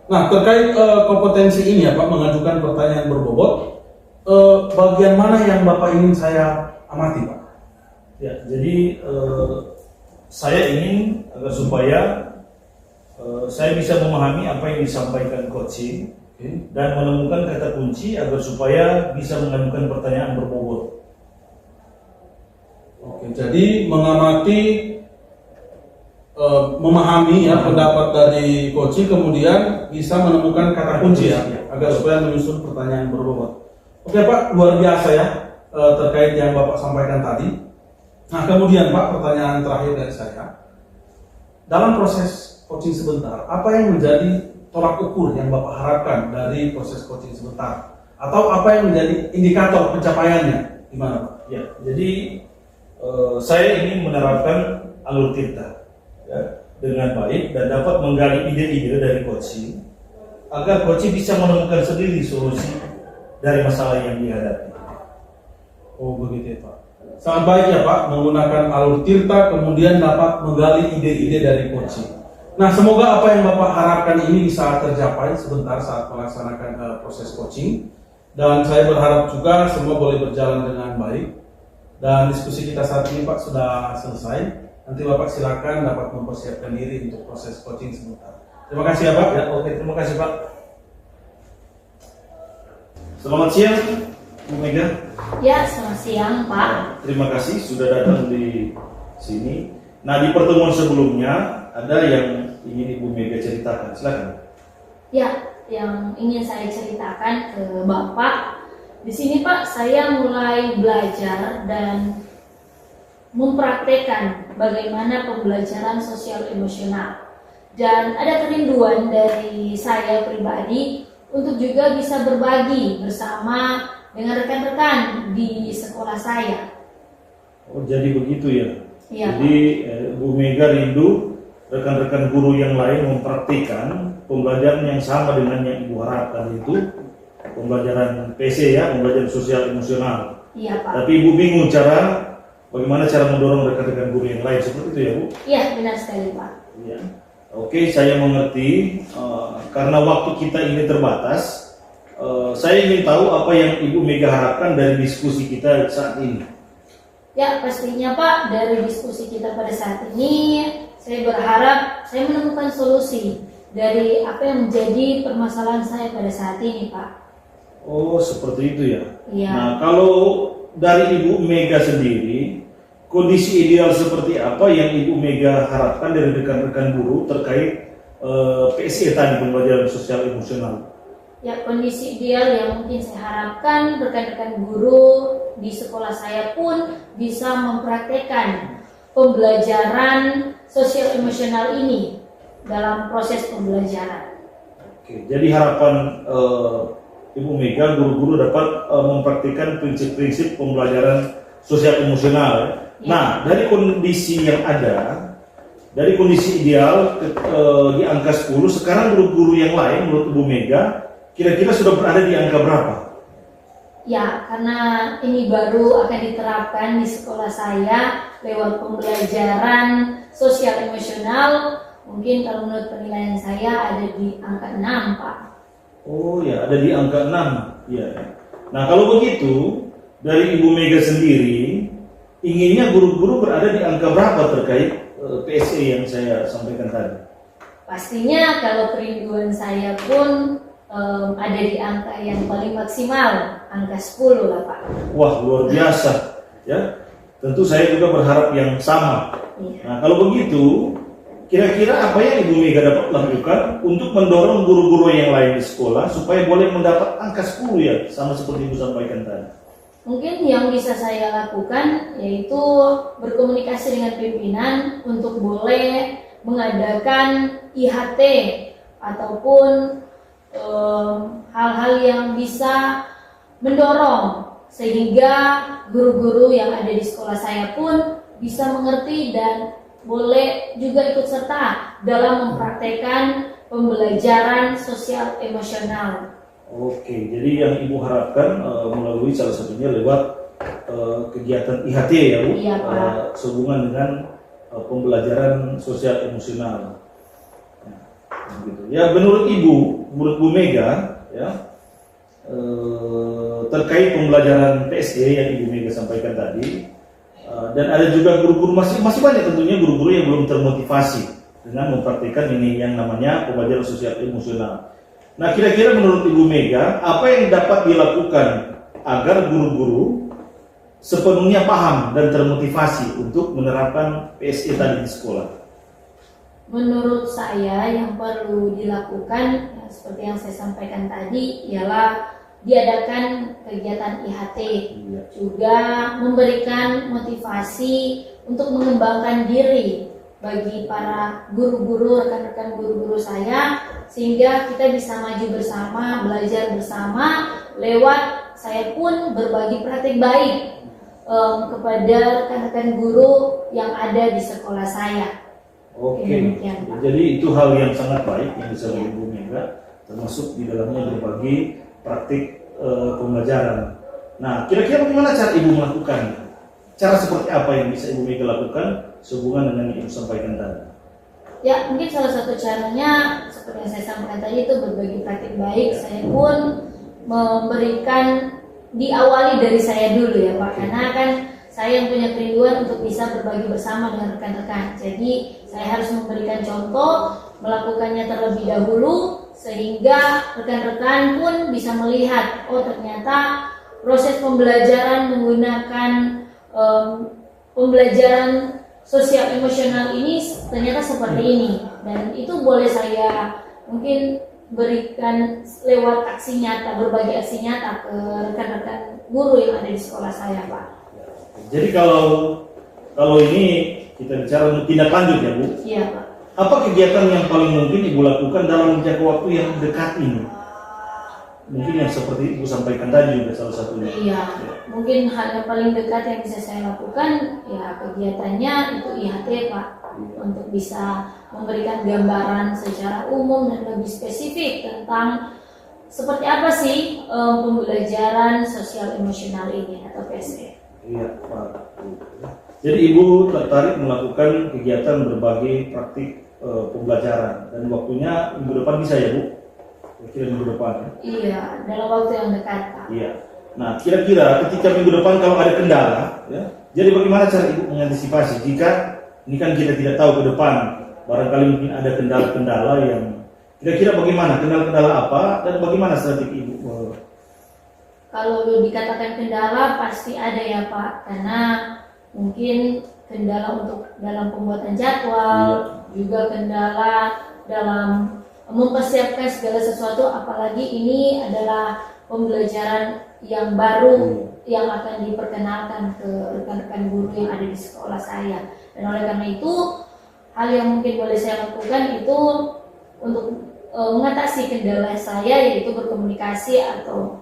Nah, terkait kompetensi ini ya Pak, mengajukan pertanyaan berbobot, bagian mana yang Bapak ingin saya amati Pak? Ya, jadi saya ingin agar supaya saya bisa memahami apa yang disampaikan coaching dan menemukan kata kunci agar supaya bisa mengajukan pertanyaan berbobot. Oke, jadi mengamati, memahami ya pendapat dari coaching, kemudian bisa menemukan kata kunci ya, agar supaya menyusun pertanyaan berbobot. Oke Pak, luar biasa ya terkait yang Bapak sampaikan tadi. Nah, kemudian Pak, pertanyaan terakhir dari saya, dalam proses coaching sebentar, apa yang menjadi tolak ukur yang Bapak harapkan dari proses coaching sebentar? Atau apa yang menjadi indikator pencapaiannya? Gimana Pak? Ya, jadi saya ingin menerapkan alur tirta ya, dengan baik dan dapat menggali ide-ide dari coaching agar coaching bisa menemukan sendiri solusi dari masalah yang dihadapi. Oh begitu ya Pak. Sangat baik ya Pak, menggunakan alur tirta kemudian dapat menggali ide-ide dari coaching. Nah, semoga apa yang Bapak harapkan ini bisa tercapai sebentar saat melaksanakan proses coaching. Dan saya berharap juga semua boleh berjalan dengan baik. Dan diskusi kita saat ini Pak sudah selesai. Nanti Bapak silakan dapat mempersiapkan diri untuk proses coaching sebentar. Terima kasih ya Pak. Ya, oke, terima kasih Pak. Selamat siang, Bu Mega. Ya, selamat siang Pak. Terima kasih sudah datang di sini. Nah, di pertemuan sebelumnya ada yang ingin Ibu Mega ceritakan. Silakan. Ya, yang ingin saya ceritakan ke Bapak, di sini Pak, saya mulai belajar dan mempraktekkan bagaimana pembelajaran sosial emosional. Dan ada kerinduan dari saya pribadi untuk juga bisa berbagi bersama dengan rekan-rekan di sekolah saya. Oh, jadi begitu ya. Iya, Jadi Bu Mega rindu rekan-rekan guru yang lain mempraktikkan pembelajaran yang sama dengan yang Ibu harapkan, itu pembelajaran PC ya, pembelajaran sosial emosional. Iya Pak. Tapi Ibu bingung bagaimana cara mendorong rekan-rekan guru yang lain, seperti itu ya Bu? Iya, benar sekali Pak. Ya. Oke, saya mengerti. Karena waktu kita ini terbatas, saya ingin tahu apa yang Ibu Mega harapkan dari diskusi kita saat ini. Ya, pastinya Pak, dari diskusi kita pada saat ini, saya berharap saya menemukan solusi dari apa yang menjadi permasalahan saya pada saat ini, Pak. Oh, seperti itu ya. Iya. Nah, kalau dari Ibu Mega sendiri, kondisi ideal seperti apa yang Ibu Mega harapkan dari rekan-rekan guru terkait PSE tadi, pembelajaran sosial emosional? Ya, kondisi ideal yang mungkin saya harapkan rekan-rekan guru di sekolah saya pun bisa mempraktekkan pembelajaran sosial emosional ini dalam proses pembelajaran. Oke, jadi harapan Ibu Mega, guru-guru dapat mempraktikkan prinsip-prinsip pembelajaran sosial emosional. Ya. Nah, dari kondisi yang ada, dari kondisi ideal di angka 10, sekarang guru-guru yang lain menurut Ibu Mega kira-kira sudah berada di angka berapa? Ya, karena ini baru akan diterapkan di sekolah saya lewat pembelajaran sosial emosional, mungkin kalau menurut penilaian saya ada di angka 6, Pak. Oh ya, ada di angka 6. Ya. Nah, kalau begitu, dari Ibu Mega sendiri, inginnya guru-guru berada di angka berapa terkait PSE yang saya sampaikan tadi? Pastinya kalau kerinduan saya pun ada di angka yang paling maksimal, angka 10 lah Pak. Wah, luar biasa ya. Tentu saya juga berharap yang sama. Iya. Nah, kalau begitu, kira-kira apa yang Ibu Mega dapat lakukan untuk mendorong guru-guru yang lain di sekolah supaya boleh mendapat angka 10 ya, sama seperti Ibu sampaikan tadi? Mungkin yang bisa saya lakukan yaitu berkomunikasi dengan pimpinan untuk boleh mengadakan IHT ataupun hal-hal yang bisa mendorong sehingga guru-guru yang ada di sekolah saya pun bisa mengerti dan boleh juga ikut serta dalam mempraktekkan pembelajaran sosial emosional. Oke, jadi yang Ibu harapkan melalui salah satunya lewat kegiatan IHT ya Bu, Iya, Pak. sehubungan dengan pembelajaran sosial emosional. Gitu. Ya, menurut Bu Mega ya, terkait pembelajaran PSE yang Ibu Mega sampaikan tadi, dan ada juga guru-guru masih banyak tentunya guru-guru yang belum termotivasi dengan mempraktikkan ini yang namanya pembelajaran sosial emosional. Nah, kira-kira menurut Ibu Mega apa yang dapat dilakukan agar guru-guru sepenuhnya paham dan termotivasi untuk menerapkan PSE tadi di sekolah? Menurut saya yang perlu dilakukan ya, seperti yang saya sampaikan tadi ialah diadakan kegiatan IHT, juga memberikan motivasi untuk mengembangkan diri bagi para guru-guru, rekan-rekan guru-guru saya, sehingga kita bisa maju bersama, belajar bersama, lewat saya pun berbagi praktik baik kepada rekan-rekan guru yang ada di sekolah saya. Oke, Demikian, Pak. jadi itu hal yang sangat baik yang disampaikan Ibu Mega, termasuk di dalamnya berbagi praktik pembelajaran. Nah, kira-kira bagaimana cara Ibu melakukan? Cara seperti apa yang bisa Ibu Mega lakukan sehubungan dengan yang Ibu sampaikan tadi? Ya, mungkin salah satu caranya seperti yang saya sampaikan tadi itu berbagi praktik baik. Saya pun memberikan, diawali dari saya dulu ya Pak, karena kan saya yang punya kerinduan untuk bisa berbagi bersama dengan rekan-rekan. Jadi saya harus memberikan contoh, melakukannya terlebih dahulu, sehingga rekan-rekan pun bisa melihat, oh ternyata proses pembelajaran menggunakan pembelajaran sosial emosional ini ternyata seperti ini, dan itu boleh saya mungkin berikan lewat aksi nyata, berbagi aksi nyata ke rekan-rekan guru yang ada di sekolah saya, Pak. Jadi kalau ini kita bicara untuk tindak lanjut ya Bu, Iya, Pak. apa kegiatan yang paling mungkin Ibu lakukan dalam jangka waktu yang dekat ini? Mungkin yang seperti Ibu sampaikan tadi juga salah satunya. Iya, mungkin hal yang paling dekat yang bisa saya lakukan ya kegiatannya itu IHT, Pak, untuk bisa memberikan gambaran secara umum dan lebih spesifik tentang seperti apa sih pembelajaran sosial emosional ini atau PSE. Iya, Pak. Jadi Ibu tertarik melakukan kegiatan berbagai praktik pembelajaran, dan waktunya minggu depan bisa ya Bu? Kira-kira minggu depan ya? Iya, dalam waktu yang dekat, Pak. Iya. Nah, kira-kira ketika minggu depan kalau ada kendala, ya, jadi bagaimana cara Ibu mengantisipasi jika ini kan kita tidak tahu ke depan, barangkali mungkin ada kendala-kendala yang kira-kira bagaimana, kendala-kendala apa, dan bagaimana strategi Ibu? Kalau dikatakan kendala pasti ada ya Pak, karena mungkin kendala untuk dalam pembuatan jadwal, juga kendala dalam mempersiapkan segala sesuatu, apalagi ini adalah pembelajaran yang baru yang akan diperkenalkan ke rekan-rekan guru yang ada di sekolah saya. Dan oleh karena itu, hal yang mungkin boleh saya lakukan itu untuk mengatasi kendala saya, yaitu berkomunikasi atau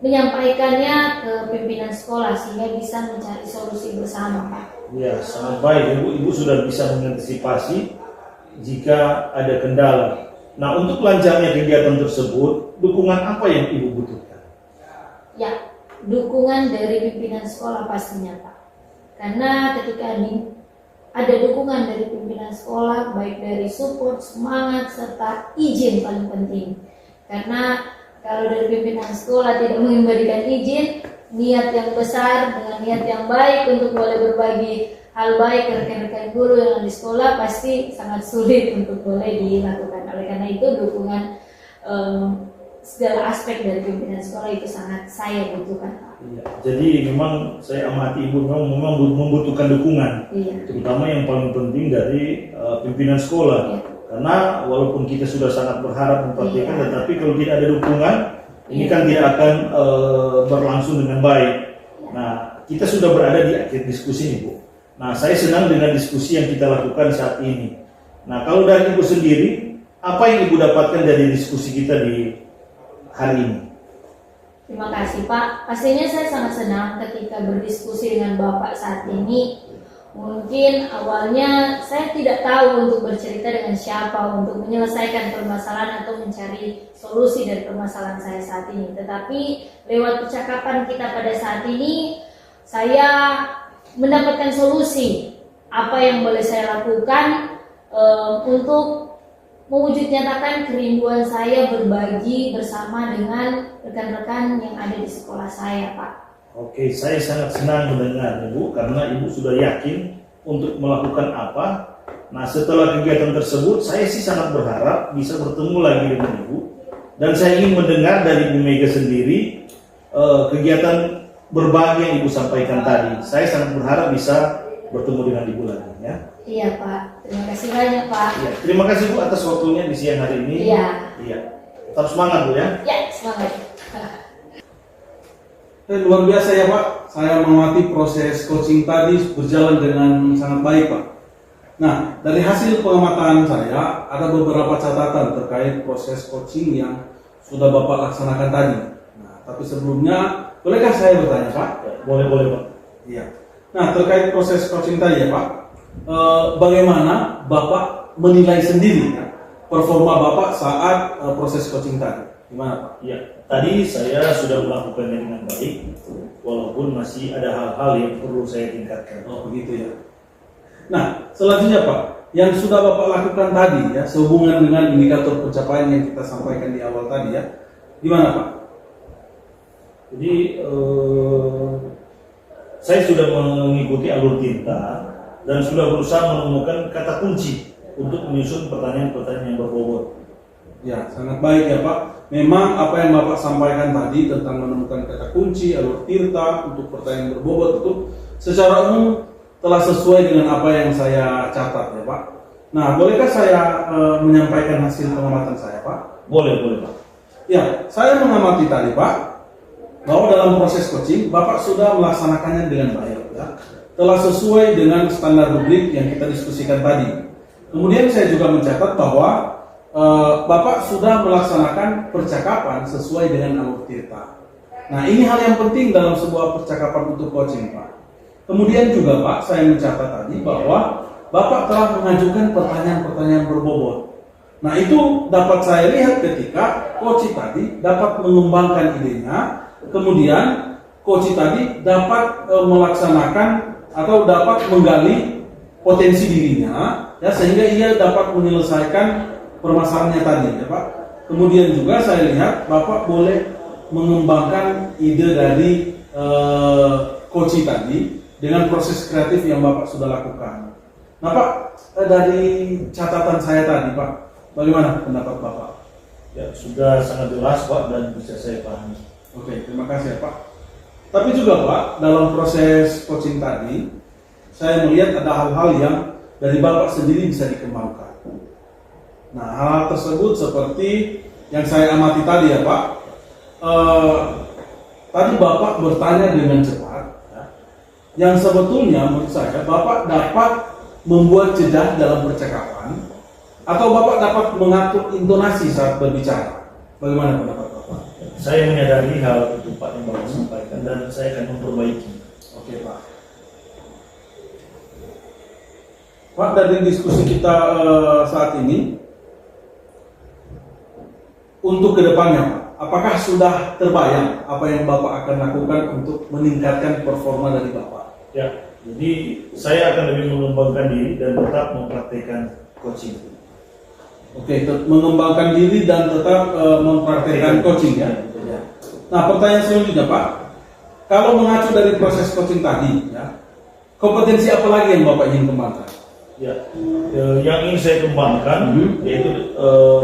menyampaikannya ke pimpinan sekolah sehingga bisa mencari solusi bersama, Pak. Ya, sangat baik. Ibu sudah bisa mengantisipasi jika ada kendala. Nah, untuk lancarnya kegiatan tersebut, dukungan apa yang Ibu butuhkan? Ya, dukungan dari pimpinan sekolah pastinya, Pak. Karena ketika ada dukungan dari pimpinan sekolah, baik dari support, semangat, serta izin paling penting. Karena kalau dari pimpinan sekolah tidak memberikan izin, niat yang besar dengan niat yang baik untuk boleh berbagi hal baik ke rekan-rekan guru yang ada di sekolah pasti sangat sulit untuk boleh dilakukan. Oleh karena itu dukungan segala aspek dari pimpinan sekolah itu sangat saya butuhkan. Iya. Jadi memang saya amati Ibu memang membutuhkan dukungan, Iya. terutama yang paling penting dari pimpinan sekolah. Iya. Karena walaupun kita sudah sangat berharap mempraktikkan, Iya. tetapi kalau tidak ada dukungan, ini Iya. kan tidak akan berlangsung dengan baik. Nah, kita sudah berada di akhir diskusi ini, Bu. Nah, saya senang dengan diskusi yang kita lakukan saat ini. Nah, kalau dari Ibu sendiri, apa yang Ibu dapatkan dari diskusi kita di hari ini? Terima kasih Pak. Pastinya saya sangat senang ketika berdiskusi dengan Bapak saat ini. Mungkin awalnya saya tidak tahu untuk bercerita dengan siapa untuk menyelesaikan permasalahan atau mencari solusi dari permasalahan saya saat ini. Tetapi lewat percakapan kita pada saat ini, saya mendapatkan solusi apa yang boleh saya lakukan untuk mewujud nyatakan kerinduan saya berbagi bersama dengan rekan-rekan yang ada di sekolah saya, Pak. Oke, saya sangat senang mendengar Ibu, karena Ibu sudah yakin untuk melakukan apa. Nah, setelah kegiatan tersebut, saya sih sangat berharap bisa bertemu lagi dengan Ibu. Dan saya ingin mendengar dari Ibu Mega sendiri kegiatan berbagi yang Ibu sampaikan tadi. Saya sangat berharap bisa bertemu dengan Ibu lagi, ya. Iya, Pak. Terima kasih banyak, Pak. Ya, terima kasih Bu atas waktunya di siang hari ini. Iya. Iya. Tetap semangat Bu ya. Ya, semangat. Luar biasa ya Pak, saya mengamati proses coaching tadi berjalan dengan sangat baik Pak. Nah, dari hasil pengamatan saya, ada beberapa catatan terkait proses coaching yang sudah Bapak laksanakan tadi. Nah, tapi sebelumnya, bolehkah saya bertanya Pak? Boleh Pak. Iya. Nah, terkait proses coaching tadi ya Pak, bagaimana Bapak menilai sendiri ya, performa Bapak saat proses coaching tadi? Gimana Pak? Ya, tadi saya sudah melakukannya dengan baik, walaupun masih ada hal-hal yang perlu saya tingkatkan. Oh begitu ya. Nah, selanjutnya Pak, yang sudah Bapak lakukan tadi ya, sehubungan dengan indikator pencapaian yang kita sampaikan di awal tadi ya, gimana Pak? Jadi saya sudah mengikuti alur tinta dan sudah berusaha menemukan kata kunci untuk menyusun pertanyaan-pertanyaan yang berbobot. Ya, sangat baik ya Pak. Memang apa yang Bapak sampaikan tadi tentang menemukan kata kunci, alur tirta untuk pertanyaan berbobot itu secara umum telah sesuai dengan apa yang saya catat ya Pak. Nah, bolehkah saya menyampaikan hasil pengamatan saya Pak? Boleh Pak. Ya, saya mengamati tadi Pak, bahwa dalam proses coaching Bapak sudah melaksanakannya dengan baik ya. Telah sesuai dengan standar rubrik yang kita diskusikan tadi. Kemudian saya juga mencatat bahwa Bapak sudah melaksanakan percakapan sesuai dengan alur tirta. Nah, ini hal yang penting dalam sebuah percakapan untuk coaching Pak. Kemudian juga Pak, saya mencatat tadi bahwa Bapak telah mengajukan pertanyaan-pertanyaan berbobot. Nah, itu dapat saya lihat ketika coach tadi dapat mengembangkan idenya, kemudian coach tadi dapat melaksanakan atau dapat menggali potensi dirinya, ya, sehingga ia dapat menyelesaikan permasalahannya tadi, ya Pak. Kemudian juga saya lihat Bapak boleh mengembangkan ide dari coach tadi dengan proses kreatif yang Bapak sudah lakukan. Nah Pak, dari catatan saya tadi Pak, bagaimana pendapat Bapak? Ya, sudah sangat jelas Pak dan bisa saya pahami. Oke, terima kasih ya Pak. Tapi juga Pak, dalam proses coaching tadi, saya melihat ada hal-hal yang dari Bapak sendiri bisa dikembangkan. Nah, hal tersebut seperti yang saya amati tadi ya Pak, tadi Bapak bertanya dengan cepat, ya, yang sebetulnya menurut saya Bapak dapat membuat jeda dalam percakapan, atau Bapak dapat mengatur intonasi saat berbicara. Bagaimana pendapat Bapak? Saya menyadari hal itu Pak yang Bapak sampaikan dan saya akan memperbaiki. Oke Pak. Pak, dari diskusi kita saat ini, untuk kedepannya Pak, apakah sudah terbayang apa yang Bapak akan lakukan untuk meningkatkan performa dari Bapak? Ya, jadi saya akan lebih mengembangkan diri dan tetap mempraktikkan coaching. Oke, mengembangkan diri dan tetap mempraktikkan coaching ya. Nah, pertanyaan selanjutnya Pak, kalau mengacu dari proses coaching tadi, ya, kompetensi apa lagi yang Bapak ingin kembangkan? Ya, yang ingin saya kembangkan yaitu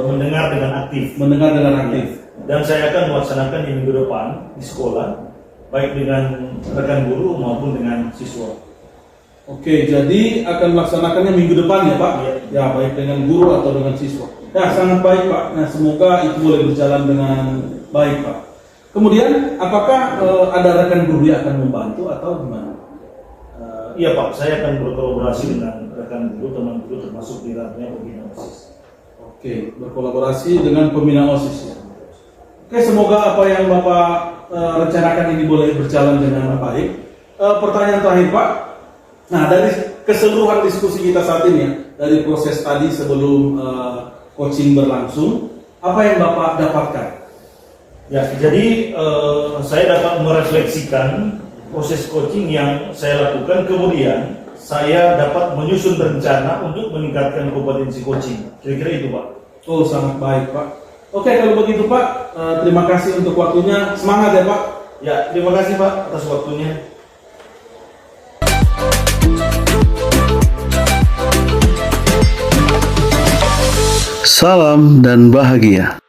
mendengar dengan aktif. Mendengar dengan aktif. Dan saya akan melaksanakan di minggu depan di sekolah, baik dengan rekan guru maupun dengan siswa. Oke, jadi akan melaksanakannya minggu depan ya Pak? Ya, baik dengan guru atau dengan siswa. Ya, sangat baik Pak. Nah, semoga itu boleh berjalan dengan baik Pak. Kemudian, apakah ada rekan guru yang akan membantu atau gimana? Iya Pak, saya akan berkolaborasi dengan rekan guru, teman guru termasuk di dalamnya pembina OSIS. Oke, berkolaborasi dengan pembina OSIS ya. Oke, semoga apa yang Bapak rencanakan ini boleh berjalan dengan baik. Pertanyaan terakhir Pak. Nah, dari keseluruhan diskusi kita saat ini ya, dari proses tadi sebelum coaching berlangsung, apa yang Bapak dapatkan? Ya, jadi saya dapat merefleksikan proses coaching yang saya lakukan, kemudian saya dapat menyusun rencana untuk meningkatkan kompetensi coaching. Kira-kira itu Pak. Oh, sangat baik Pak. Oke, kalau begitu Pak, terima kasih untuk waktunya. Semangat ya Pak. Ya, terima kasih Pak atas waktunya. Salam dan bahagia.